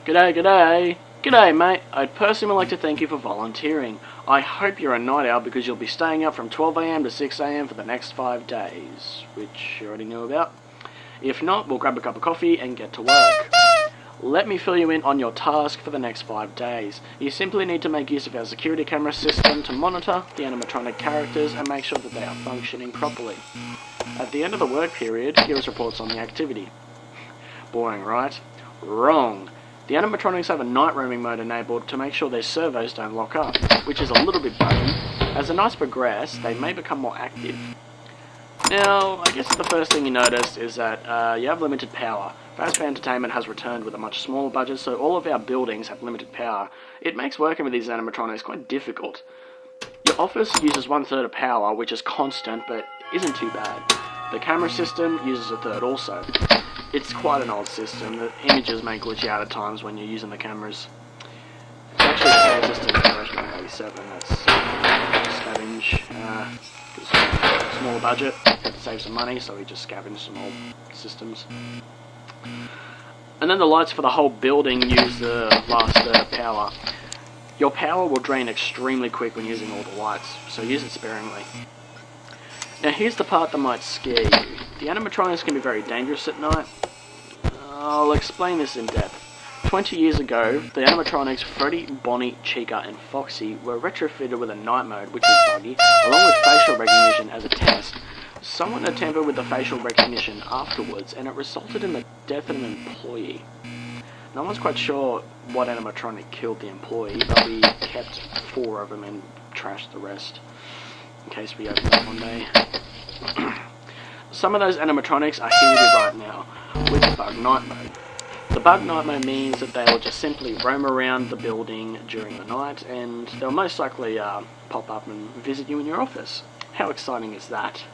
G'day, g'day. G'day, mate. I'd personally like to thank you for volunteering. I hope you're a night owl because you'll be staying up from 12 AM to 6 AM for the next 5 days, which you already knew about. If not, we'll grab a cup of coffee and get to work. Let me fill you in on your task for the next 5 days. You simply need to make use of our security camera system to monitor the animatronic characters and make sure that they are functioning properly. At the end of the work period, give us reports on the activity. Boring, right? Wrong. The animatronics have a night roaming mode enabled to make sure their servos don't lock up, which is a little bit buggy. As the nights progress, they may become more active. Now, I guess the first thing you notice is that you have limited power. Fazbear Entertainment has returned with a much smaller budget, so all of our buildings have limited power. It makes working with these animatronics quite difficult. Your office uses 1/3 of power, which is constant, but isn't too bad. The camera system uses 1/3 also. It's quite an old system. The images may glitch out at times when you're using the cameras. It's actually a camera system from 1987. That's scavenge. Smaller budget, had to save some money, so we just scavenged some old systems. And then the lights for the whole building use the last power. Your power will drain extremely quick when using all the lights, so use it sparingly. Now here's the part that might scare you. The animatronics can be very dangerous at night. I'll explain this in depth. 20 years ago, the animatronics Freddy, Bonnie, Chica and Foxy were retrofitted with a night mode, which is buggy, along with facial recognition as a test. Someone had tampered with the facial recognition afterwards, and it resulted in the death of an employee. No one's quite sure what animatronic killed the employee, but we kept 4 of them and trashed the rest, in case we open up one day. Some of those animatronics are heated right now, with the bug night mode. The bug night mode means that they will just simply roam around the building during the night, and they'll most likely pop up and visit you in your office. How exciting is that?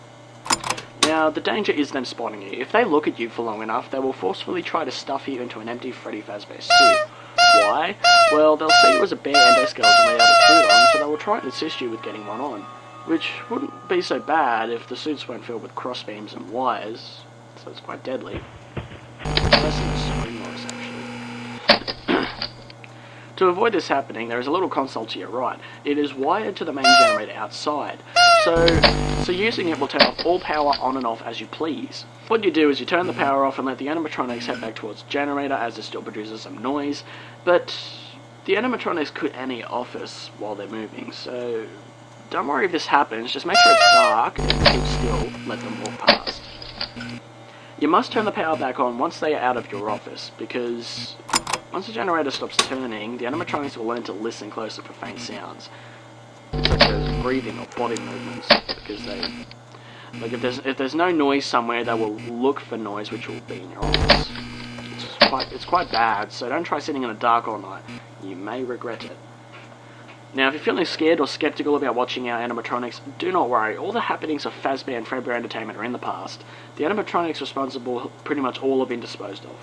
Now, the danger is them spotting you. If they look at you for long enough, they will forcefully try to stuff you into an empty Freddy Fazbear suit. Why? Well, they'll see you as a bare endoskeleton without a suit on, so they will try and assist you with getting one on. Which wouldn't be so bad if the suits weren't filled with crossbeams and wires, so it's quite deadly. Less than a screen noise, actually. To avoid this happening, there is a little console to your right. It is wired to the main generator outside, so using it will turn off all power on and off as you please. What you do is you turn the power off and let the animatronics head back towards the generator as it still produces some noise, but the animatronics could enter your office while they're moving, so don't worry if this happens, just make sure it's dark and keep still, let them walk past. You must turn the power back on once they are out of your office, because once the generator stops turning, the animatronics will learn to listen closer for faint sounds, such as breathing or body movements, because if there's no noise somewhere, they will look for noise which will be in your office. It's quite bad, so don't try sitting in the dark all night. You may regret it. Now, if you're feeling scared or skeptical about watching our animatronics, do not worry. All the happenings of Fazbear and Fredbear Entertainment are in the past. The animatronics responsible pretty much all have been disposed of,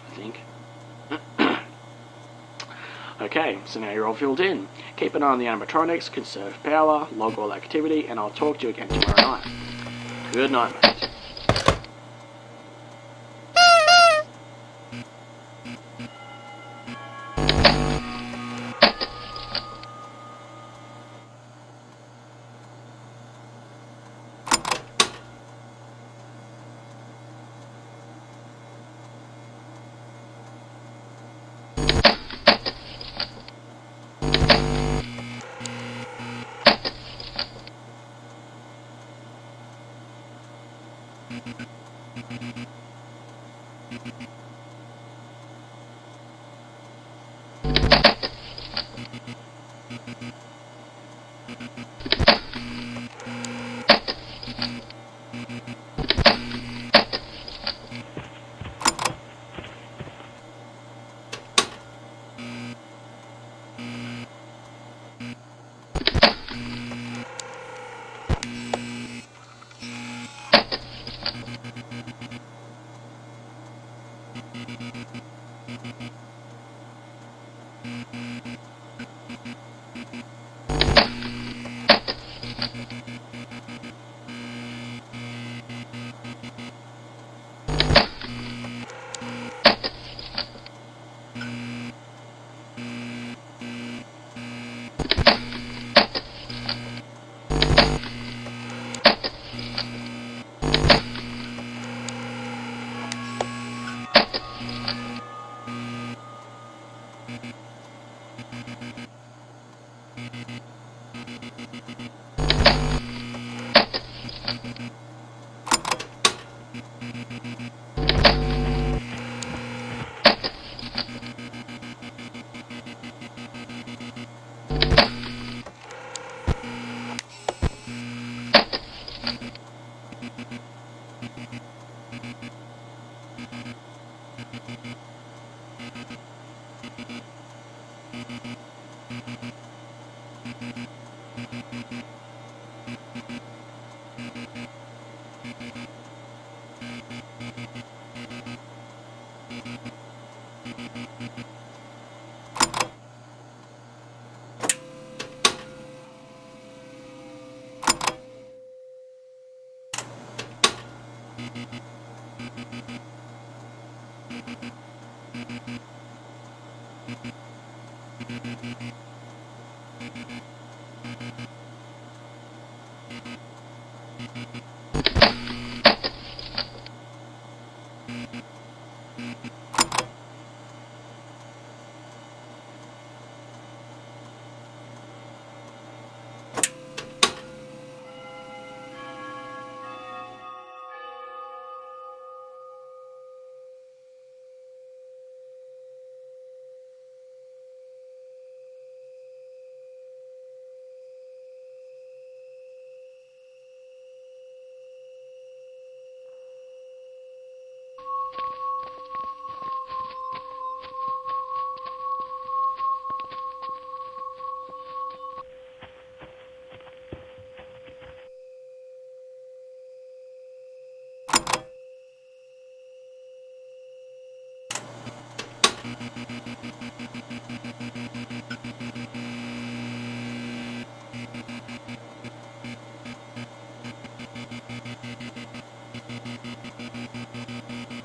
I think. Okay, so now you're all filled in. Keep an eye on the animatronics, conserve power, log all activity, and I'll talk to you again tomorrow night. Good night, mate.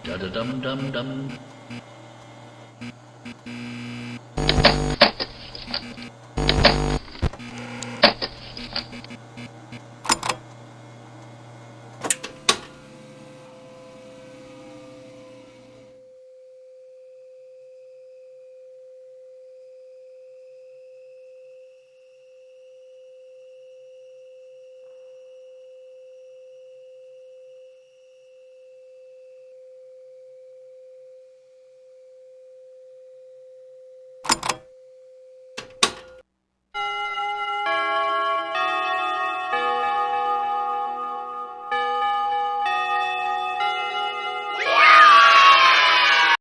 Da da dum dum dum.